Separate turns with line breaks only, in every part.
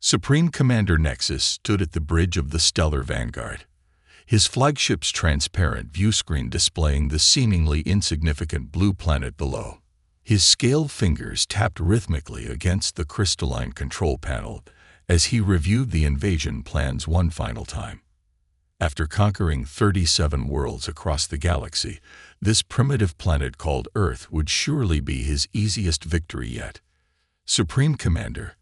Supreme Commander Nexus stood at the bridge of the stellar vanguard, his flagship's transparent viewscreen displaying the seemingly insignificant blue planet below. His scaled fingers tapped rhythmically against the crystalline control panel as he reviewed the invasion plans one final time. After conquering 37 worlds across the galaxy, this primitive planet called Earth would surely be his easiest victory yet. Supreme Commander,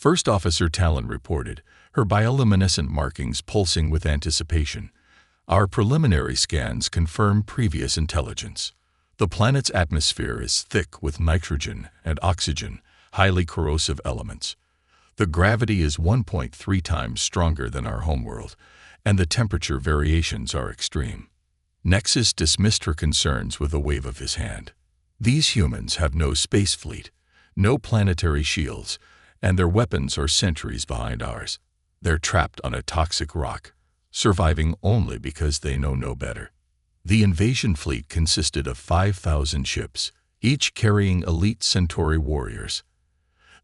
First Officer Talon reported, her bioluminescent markings pulsing with anticipation. Our preliminary scans confirm previous intelligence. The planet's atmosphere is thick with nitrogen and oxygen, highly corrosive elements. The gravity is 1.3 times stronger than our homeworld, and the temperature variations are extreme. Nexus dismissed her concerns with a wave of his hand. These humans have no space fleet, no planetary shields, and their weapons are centuries behind ours. They're trapped on a toxic rock, surviving only because they know no better. The invasion fleet consisted of 5,000 ships, each carrying elite Centauri warriors.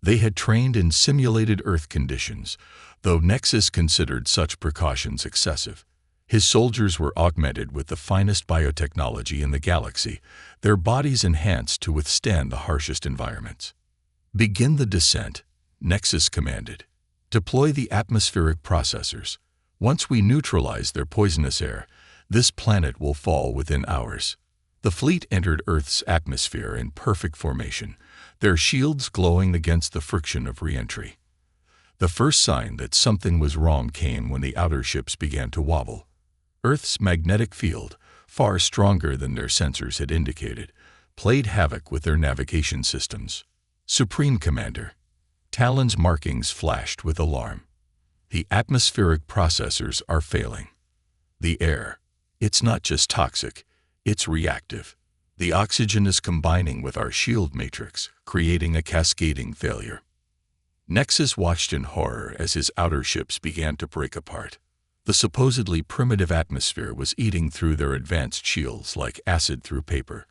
They had trained in simulated Earth conditions, though Nexus considered such precautions excessive. His soldiers were augmented with the finest biotechnology in the galaxy, their bodies enhanced to withstand the harshest environments. Begin the descent, Nexus commanded. Deploy the atmospheric processors. Once we neutralize their poisonous air, this planet will fall within hours. The fleet entered Earth's atmosphere in perfect formation, their shields glowing against the friction of re-entry. The first sign that something was wrong came when the outer ships began to wobble. Earth's magnetic field, far stronger than their sensors had indicated, played havoc with their navigation systems. Supreme Commander, Talon's markings flashed with alarm. The atmospheric processors are failing. The air, it's not just toxic, it's reactive. The oxygen is combining with our shield matrix, creating a cascading failure. Nexus watched in horror as his outer ships began to break apart. The supposedly primitive atmosphere was eating through their advanced shields like acid through paper.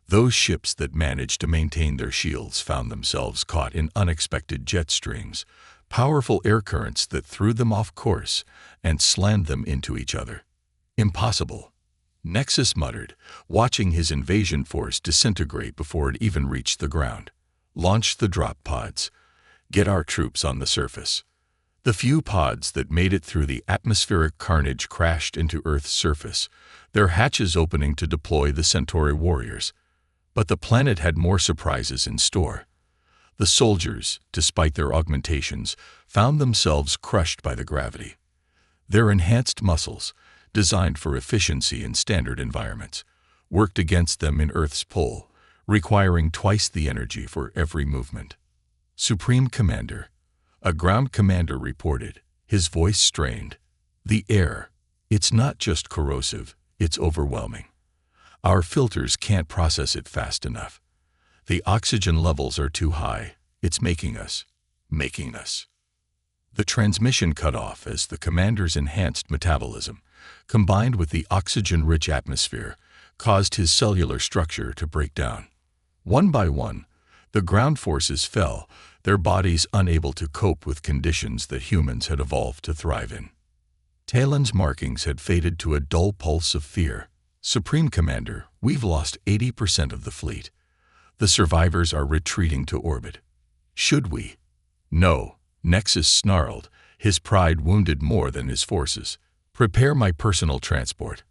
Those ships that managed to maintain their shields found themselves caught in unexpected jet streams, powerful air currents that threw them off course and slammed them into each other. Impossible, Nexus muttered, watching his invasion force disintegrate before it even reached the ground. Launch the drop pods. Get our troops on the surface. The few pods that made it through the atmospheric carnage crashed into Earth's surface, their hatches opening to deploy the Centauri warriors. But the planet had more surprises in store. The soldiers, despite their augmentations, found themselves crushed by the gravity. Their enhanced muscles, designed for efficiency in standard environments, worked against them in Earth's pull, requiring twice the energy for every movement. Supreme Commander, a ground commander reported, his voice strained. The air, it's not just corrosive, it's overwhelming. Our filters can't process it fast enough. The oxygen levels are too high. It's making us. The transmission cut off as the commander's enhanced metabolism, combined with the oxygen-rich atmosphere, caused his cellular structure to break down. One by one, the ground forces fell, their bodies unable to cope with conditions that humans had evolved to thrive in. Talon's markings had faded to a dull pulse of fear. Supreme Commander, we've lost 80% of the fleet. The survivors are retreating to orbit. Should we? No, Nexus snarled, his pride wounded more than his forces. Prepare my personal transport.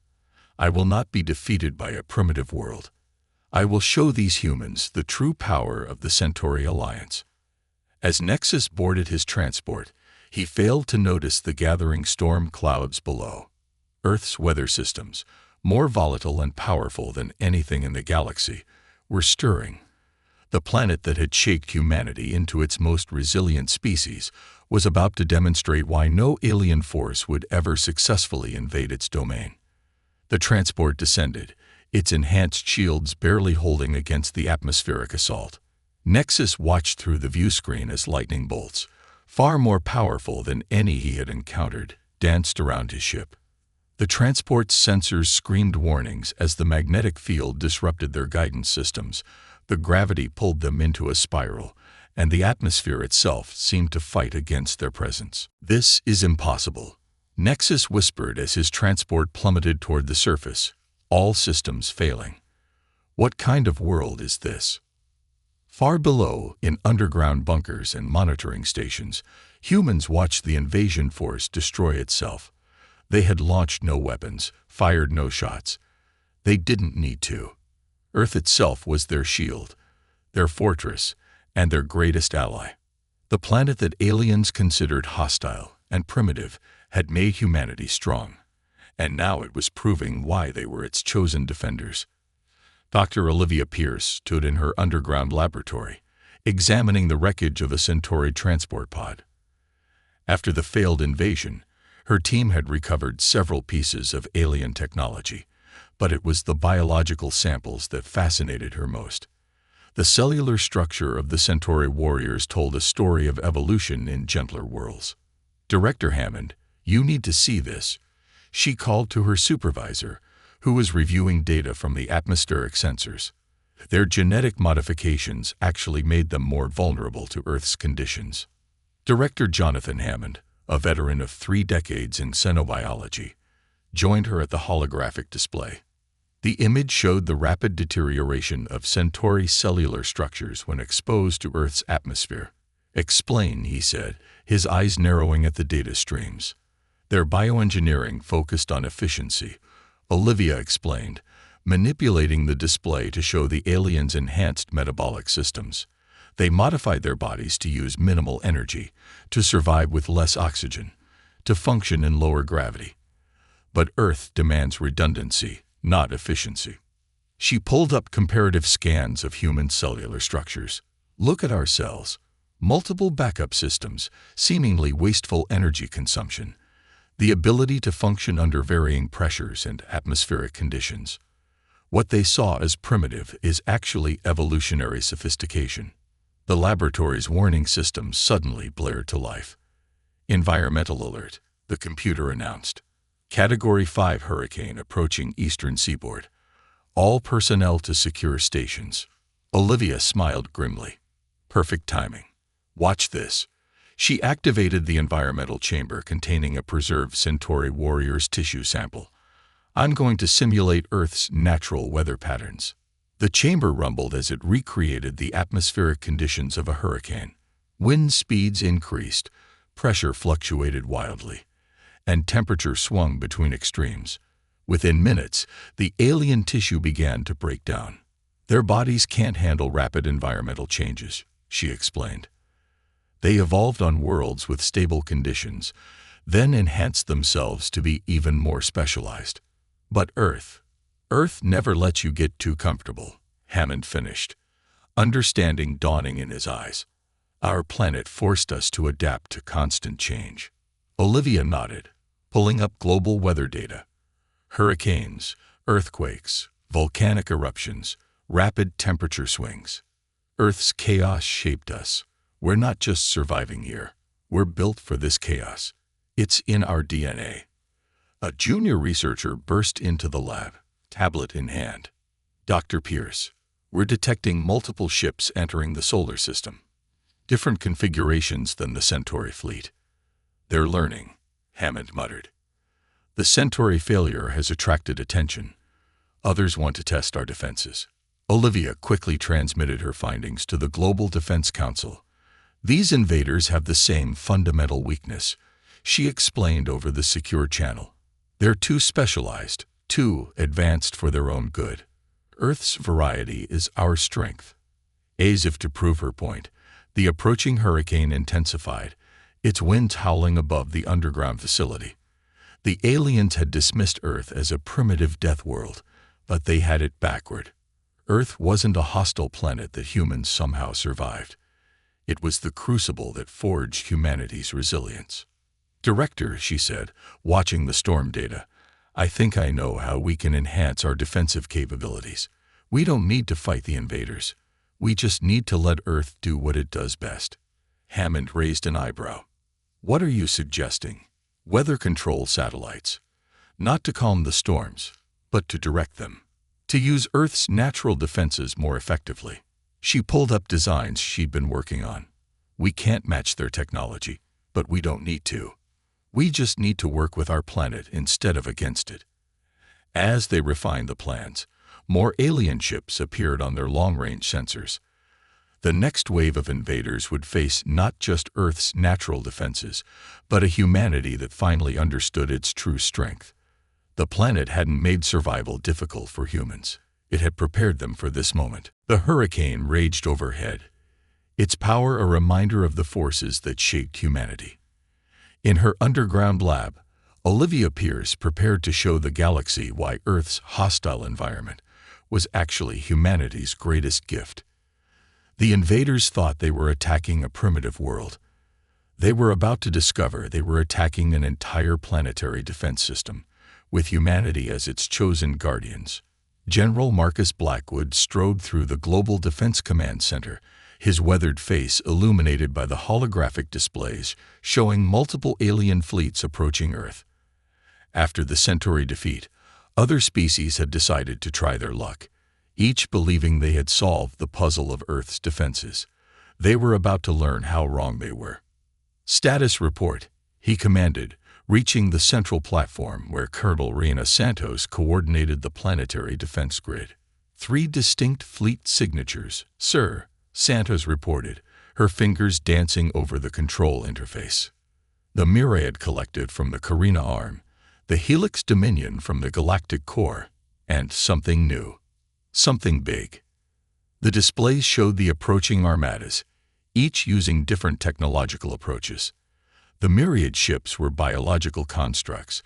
I will not be defeated by a primitive world. I will show these humans the true power of the Centauri Alliance. As Nexus boarded his transport, he failed to notice the gathering storm clouds below. Earth's weather systems, more volatile and powerful than anything in the galaxy, were stirring. The planet that had shaped humanity into its most resilient species was about to demonstrate why no alien force would ever successfully invade its domain. The transport descended, its enhanced shields barely holding against the atmospheric assault. Nexus watched through the viewscreen as lightning bolts, far more powerful than any he had encountered, danced around his ship. The transport's sensors screamed warnings as the magnetic field disrupted their guidance systems. The gravity pulled them into a spiral, and the atmosphere itself seemed to fight against their presence. "This is impossible," Nexus whispered as his transport plummeted toward the surface, all systems failing. "What kind of world is this?" Far below, in underground bunkers and monitoring stations, humans watched the invasion force destroy itself. They had launched no weapons, fired no shots. They didn't need to. Earth itself was their shield, their fortress, and their greatest ally. The planet that aliens considered hostile and primitive had made humanity strong, and now it was proving why they were its chosen defenders. Dr. Olivia Pierce stood in her underground laboratory, examining the wreckage of a Centauri transport pod. After the failed invasion, her team had recovered several pieces of alien technology, but it was the biological samples that fascinated her most. The cellular structure of the Centauri warriors told a story of evolution in gentler worlds. "Director Hammond, you need to see this," she called to her supervisor, who was reviewing data from the atmospheric sensors. Their genetic modifications actually made them more vulnerable to Earth's conditions. Director Jonathan Hammond, a veteran of 3 decades in xenobiology, joined her at the holographic display. The image showed the rapid deterioration of Centauri cellular structures when exposed to Earth's atmosphere. "Explain," he said, his eyes narrowing at the data streams. "Their bioengineering focused on efficiency," Olivia explained, manipulating the display to show the aliens' enhanced metabolic systems. They modified their bodies to use minimal energy, to survive with less oxygen, to function in lower gravity. But Earth demands redundancy, not efficiency. She pulled up comparative scans of human cellular structures. "Look at our cells. Multiple backup systems, seemingly wasteful energy consumption. The ability to function under varying pressures and atmospheric conditions. What they saw as primitive is actually evolutionary sophistication." The laboratory's warning system suddenly blared to life. "Environmental alert," the computer announced. "Category 5 hurricane approaching eastern seaboard. All personnel to secure stations." Olivia smiled grimly. "Perfect timing. Watch this." She activated the environmental chamber containing a preserved Centauri warrior's tissue sample. "I'm going to simulate Earth's natural weather patterns." The chamber rumbled as it recreated the atmospheric conditions of a hurricane. Wind speeds increased, pressure fluctuated wildly, and temperature swung between extremes. Within minutes, the alien tissue began to break down. "Their bodies can't handle rapid environmental changes," she explained. "They evolved on worlds with stable conditions, then enhanced themselves to be even more specialized. But Earth never lets you get too comfortable," Hammond finished, understanding dawning in his eyes. "Our planet forced us to adapt to constant change." Olivia nodded, pulling up global weather data. Hurricanes, earthquakes, volcanic eruptions, rapid temperature swings. Earth's chaos shaped us. We're not just surviving here. We're built for this chaos. It's in our DNA. A junior researcher burst into the lab, tablet in hand. "Dr. Pierce, we're detecting multiple ships entering the solar system. Different configurations than the Centauri fleet." "They're learning," Hammond muttered. "The Centauri failure has attracted attention. Others want to test our defenses." Olivia quickly transmitted her findings to the Global Defense Council. "These invaders have the same fundamental weakness," she explained over the secure channel. "They're too specialized, too advanced for their own good. Earth's variety is our strength." As if to prove her point, the approaching hurricane intensified, its winds howling above the underground facility. The aliens had dismissed Earth as a primitive death world, but they had it backward. Earth wasn't a hostile planet that humans somehow survived. It was the crucible that forged humanity's resilience. "Director," she said, watching the storm data, "I think I know how we can enhance our defensive capabilities. We don't need to fight the invaders. We just need to let Earth do what it does best." Hammond raised an eyebrow. "What are you suggesting?" "Weather control satellites. Not to calm the storms, but to direct them. To use Earth's natural defenses more effectively." She pulled up designs she'd been working on. We can't match their technology, but we don't need to. We just need to work with our planet instead of against it. As they refined the plans, more alien ships appeared on their long-range sensors. The next wave of invaders would face not just Earth's natural defenses, but a humanity that finally understood its true strength. The planet hadn't made survival difficult for humans. It had prepared them for this moment. The hurricane raged overhead, its power a reminder of the forces that shaped humanity. In her underground lab, Olivia Pierce prepared to show the galaxy why Earth's hostile environment was actually humanity's greatest gift. The invaders thought they were attacking a primitive world. They were about to discover they were attacking an entire planetary defense system, with humanity as its chosen guardians. General Marcus Blackwood strode through the Global Defense Command Center, his weathered face illuminated by the holographic displays showing multiple alien fleets approaching Earth. After the Centauri defeat, other species had decided to try their luck, each believing they had solved the puzzle of Earth's defenses. They were about to learn how wrong they were. "Status report," he commanded, reaching the central platform where Colonel Reina Santos coordinated the planetary defense grid. "3 distinct fleet signatures, sir," Santos reported, her fingers dancing over the control interface. The Myriad Collective from the Carina arm, the Helix Dominion from the Galactic core, and something new. Something big. The displays showed the approaching armadas, each using different technological approaches. The Myriad ships were biological constructs,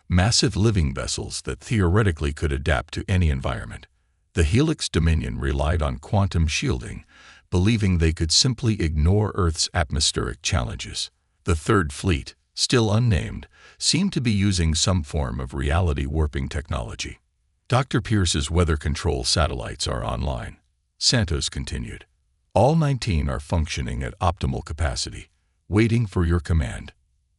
massive living vessels that theoretically could adapt to any environment. The Helix Dominion relied on quantum shielding, believing they could simply ignore Earth's atmospheric challenges. The Third Fleet, still unnamed, seemed to be using some form of reality warping technology. "Dr. Pierce's weather control satellites are online," Santos continued. "All 19 are functioning at optimal capacity, waiting for your command."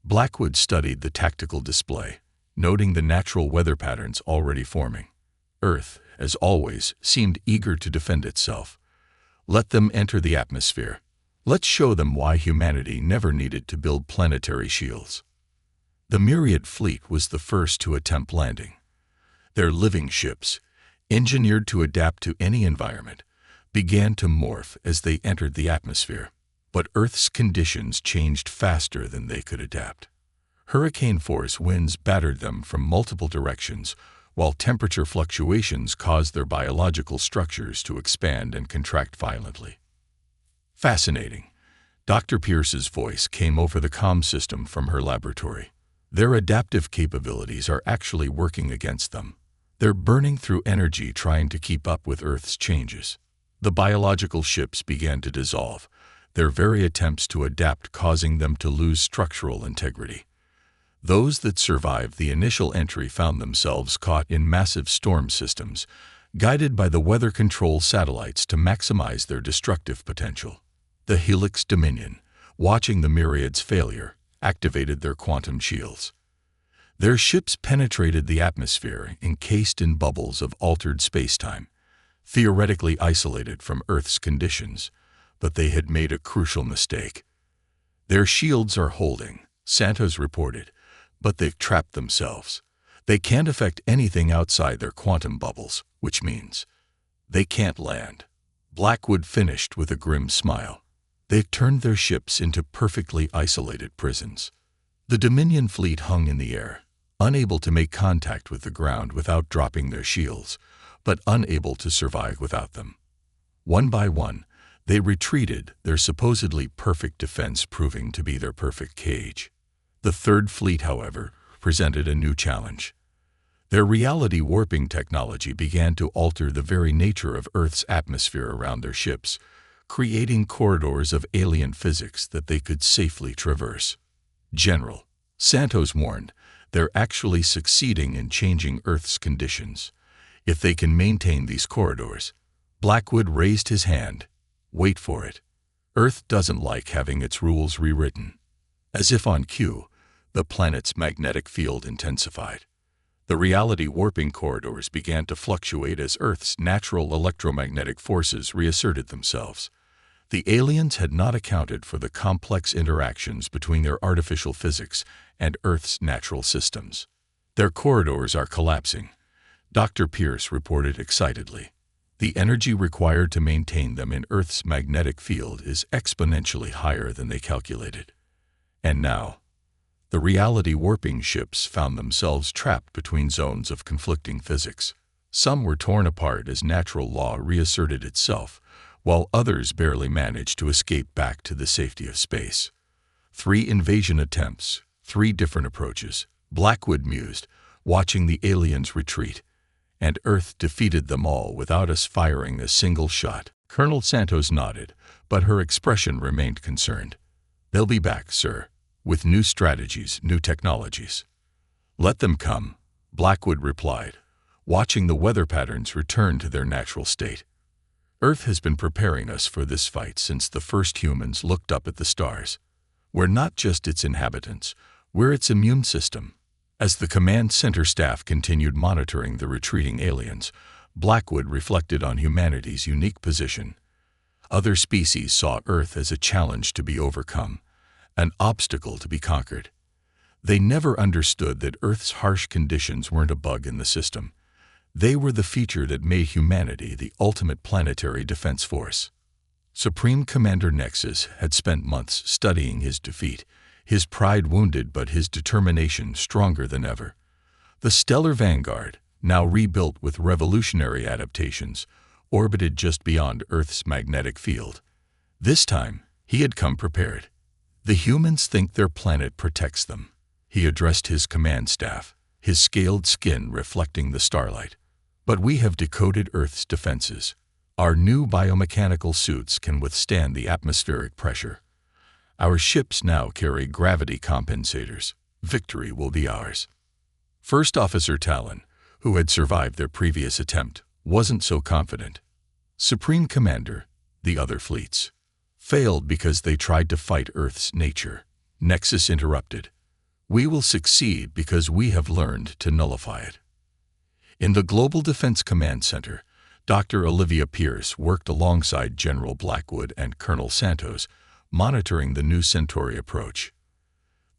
Blackwood studied the tactical display, noting the natural weather patterns already forming. Earth, as always, seemed eager to defend itself. Let them enter the atmosphere. Let's show them why humanity never needed to build planetary shields. The Myriad fleet was the first to attempt landing. Their living ships, engineered to adapt to any environment, began to morph as they entered the atmosphere. But Earth's conditions changed faster than they could adapt. Hurricane force winds battered them from multiple directions, while temperature fluctuations caused their biological structures to expand and contract violently. "Fascinating." Dr. Pierce's voice came over the comm system from her laboratory. "Their adaptive capabilities are actually working against them. They're burning through energy trying to keep up with Earth's changes." The biological ships began to dissolve, their very attempts to adapt causing them to lose structural integrity. Those that survived the initial entry found themselves caught in massive storm systems, guided by the weather control satellites to maximize their destructive potential. The Helix Dominion, watching the Myriad's failure, activated their quantum shields. Their ships penetrated the atmosphere encased in bubbles of altered spacetime, theoretically isolated from Earth's conditions, but they had made a crucial mistake. "Their shields are holding," Santos reported, "but they've trapped themselves. They can't affect anything outside their quantum bubbles, which means they can't land." Blackwood finished with a grim smile. "They've turned their ships into perfectly isolated prisons." The Dominion fleet hung in the air, unable to make contact with the ground without dropping their shields, but unable to survive without them. One by one, they retreated, their supposedly perfect defense proving to be their perfect cage. The Third Fleet, however, presented a new challenge. Their reality warping technology began to alter the very nature of Earth's atmosphere around their ships, creating corridors of alien physics that they could safely traverse. "General," Santos warned, "they're actually succeeding in changing Earth's conditions. If they can maintain these corridors." Blackwood raised his hand. "Wait for it. Earth doesn't like having its rules rewritten." As if on cue, the planet's magnetic field intensified. The reality warping corridors began to fluctuate as Earth's natural electromagnetic forces reasserted themselves. The aliens had not accounted for the complex interactions between their artificial physics and Earth's natural systems. Their corridors are collapsing, Dr. Pierce reported excitedly. The energy required to maintain them in Earth's magnetic field is exponentially higher than they calculated. And now, the reality warping ships found themselves trapped between zones of conflicting physics. Some were torn apart as natural law reasserted itself, while others barely managed to escape back to the safety of space. 3 invasion attempts, 3 different approaches, Blackwood mused, watching the aliens retreat, and Earth defeated them all without us firing a single shot. Colonel Santos nodded, but her expression remained concerned. They'll be back, sir, with new strategies, new technologies. Let them come, Blackwood replied, watching the weather patterns return to their natural state. Earth has been preparing us for this fight since the first humans looked up at the stars. We're not just its inhabitants, we're its immune system. As the command center staff continued monitoring the retreating aliens, Blackwood reflected on humanity's unique position. Other species saw Earth as a challenge to be overcome, an obstacle to be conquered. They never understood that Earth's harsh conditions weren't a bug in the system. They were the feature that made humanity the ultimate planetary defense force. Supreme Commander Nexus had spent months studying his defeat, his pride wounded but his determination stronger than ever. The Stellar Vanguard, now rebuilt with revolutionary adaptations, orbited just beyond Earth's magnetic field. This time, he had come prepared. The humans think their planet protects them. He addressed his command staff, his scaled skin reflecting the starlight. But we have decoded Earth's defenses. Our new biomechanical suits can withstand the atmospheric pressure. Our ships now carry gravity compensators. Victory will be ours. First Officer Talon, who had survived their previous attempt, wasn't so confident. Supreme Commander, the other fleets, failed because they tried to fight Earth's nature. Nexus interrupted. We will succeed because we have learned to nullify it. In the Global Defense Command Center, Dr. Olivia Pierce worked alongside General Blackwood and Colonel Santos, monitoring the new Centauri approach.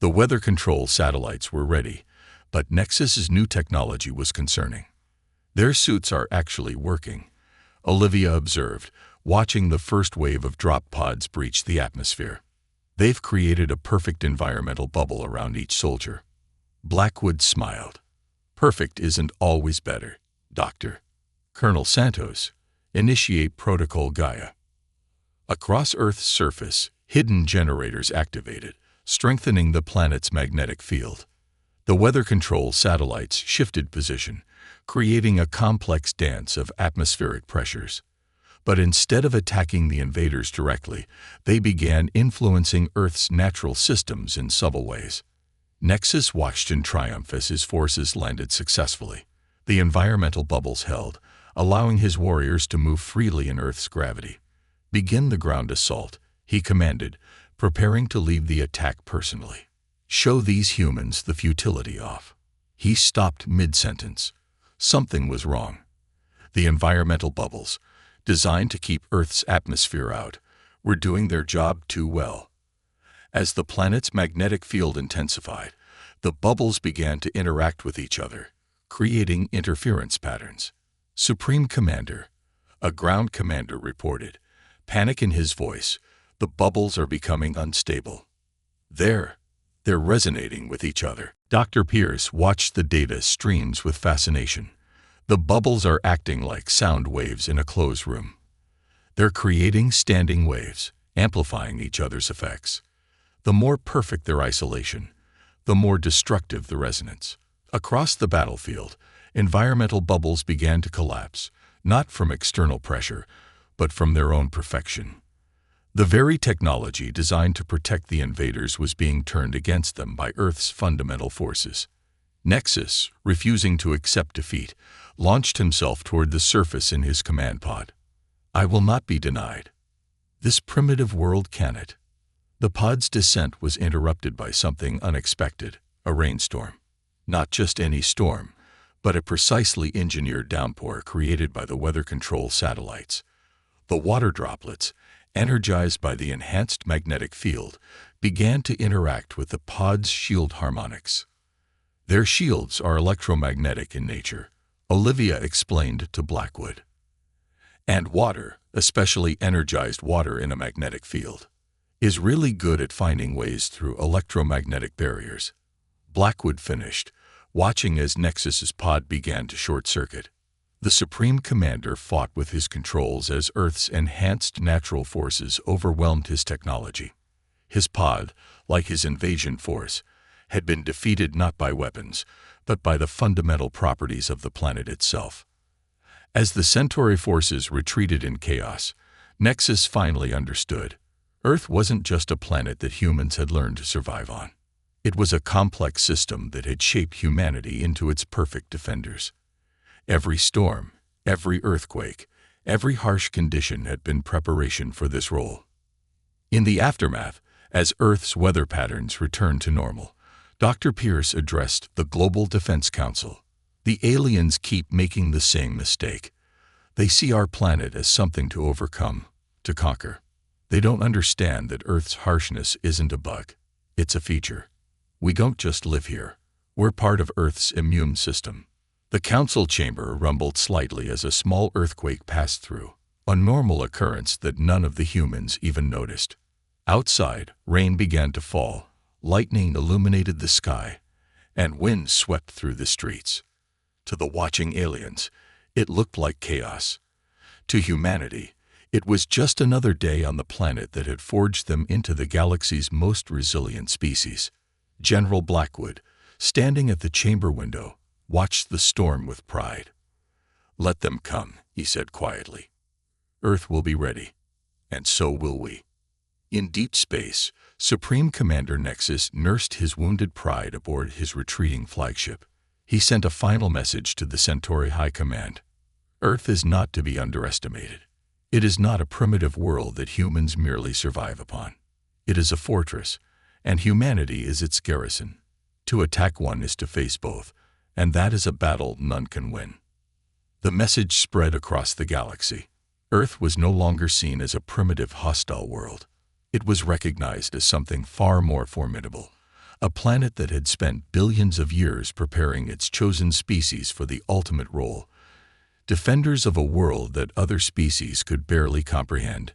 The weather control satellites were ready, but Nexus's new technology was concerning. Their suits are actually working, Olivia observed, watching the first wave of drop pods breach the atmosphere. They've created a perfect environmental bubble around each soldier. Blackwood smiled. Perfect isn't always better, Doctor. Colonel Santos, initiate Protocol Gaia. Across Earth's surface, hidden generators activated, strengthening the planet's magnetic field. The weather control satellites shifted position, creating a complex dance of atmospheric pressures. But instead of attacking the invaders directly, they began influencing Earth's natural systems in subtle ways. Nexus watched in triumph as his forces landed successfully. The environmental bubbles held, allowing his warriors to move freely in Earth's gravity. Begin the ground assault, he commanded, preparing to lead the attack personally. Show these humans the futility of. He stopped mid-sentence. Something was wrong. The environmental bubbles, designed to keep Earth's atmosphere out, were doing their job too well. As the planet's magnetic field intensified, the bubbles began to interact with each other, creating interference patterns. Supreme Commander, a ground commander reported, panic in his voice. The bubbles are becoming unstable. They're resonating with each other. Dr. Pierce watched the data streams with fascination. The bubbles are acting like sound waves in a closed room. They're creating standing waves, amplifying each other's effects. The more perfect their isolation, the more destructive the resonance. Across the battlefield, environmental bubbles began to collapse, not from external pressure, but from their own perfection. The very technology designed to protect the invaders was being turned against them by Earth's fundamental forces. Nexus, refusing to accept defeat, launched himself toward the surface in his command pod. I will not be denied. This primitive world can it. The pod's descent was interrupted by something unexpected, a rainstorm. Not just any storm, but a precisely engineered downpour created by the weather control satellites. The water droplets, energized by the enhanced magnetic field, began to interact with the pod's shield harmonics. Their shields are electromagnetic in nature, Olivia explained to Blackwood. And water, especially energized water in a magnetic field, is really good at finding ways through electromagnetic barriers. Blackwood finished, watching as Nexus's pod began to short-circuit. The Supreme Commander fought with his controls as Earth's enhanced natural forces overwhelmed his technology. His pod, like his invasion force, had been defeated not by weapons, but by the fundamental properties of the planet itself. As the Centauri forces retreated in chaos, Nexus finally understood. Earth wasn't just a planet that humans had learned to survive on. It was a complex system that had shaped humanity into its perfect defenders. Every storm, every earthquake, every harsh condition had been preparation for this role. In the aftermath, as Earth's weather patterns returned to normal, Dr. Pierce addressed the Global Defense Council. The aliens keep making the same mistake. They see our planet as something to overcome, to conquer. They don't understand that Earth's harshness isn't a bug. It's a feature. We don't just live here. We're part of Earth's immune system. The council chamber rumbled slightly as a small earthquake passed through, a normal occurrence that none of the humans even noticed. Outside, rain began to fall, lightning illuminated the sky, and wind swept through the streets. To the watching aliens, it looked like chaos. To humanity, it was just another day on the planet that had forged them into the galaxy's most resilient species. General Blackwood, standing at the chamber window, watched the storm with pride. "Let them come," he said quietly. "Earth will be ready, and so will we." In deep space, Supreme Commander Nexus nursed his wounded pride aboard his retreating flagship. He sent a final message to the Centauri High Command. Earth is not to be underestimated. It is not a primitive world that humans merely survive upon. It is a fortress, and humanity is its garrison. To attack one is to face both, and that is a battle none can win. The message spread across the galaxy. Earth was no longer seen as a primitive, hostile world. It was recognized as something far more formidable, a planet that had spent billions of years preparing its chosen species for the ultimate role, defenders of a world that other species could barely comprehend.